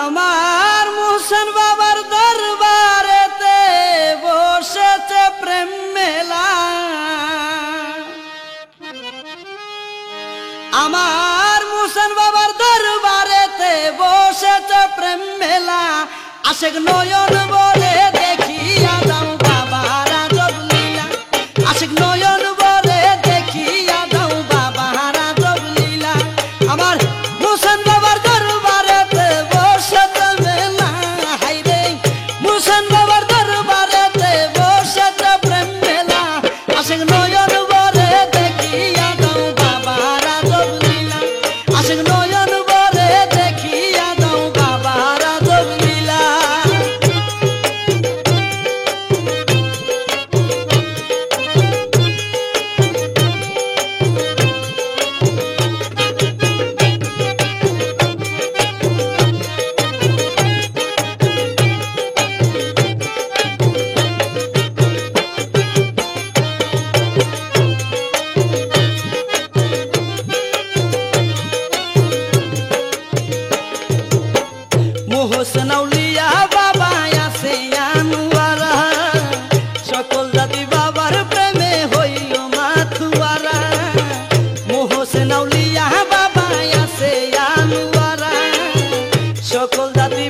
আমার মোহসেন বাবার দরবারেতে বসেছে প্রেম মেলা। আমার মোহসেন বাবার দরবারেতে বসেছে প্রেম মেলা। আশেক নয়ন বলে দেখিয়া দাও বাবার আজব লীলা। আশেক নয়ন বলে দেখিয়া দাও বাবার আজব লীলা। আমার মোহসেন বাবার দরবারেতে বসেছে মেলা। হাইরে মোহসেন বাবার দরবারেতে বসেছে প্রেম মেলা। আশেক নয়ন বলে দেখিয়া দাও বাবার আজব লীলা। আশেক নয়ন বলে দেখিয়া দাও বাবার আজব লীলা। মোহসেন আউলিয়া বাবা আছে আনোয়ারা। সকল জাতি বাবার প্রেমে হইল মাথুয়ারা। মোহসেন আউলিয়া বাবা আছে আনোয়ারা। সকল জাতি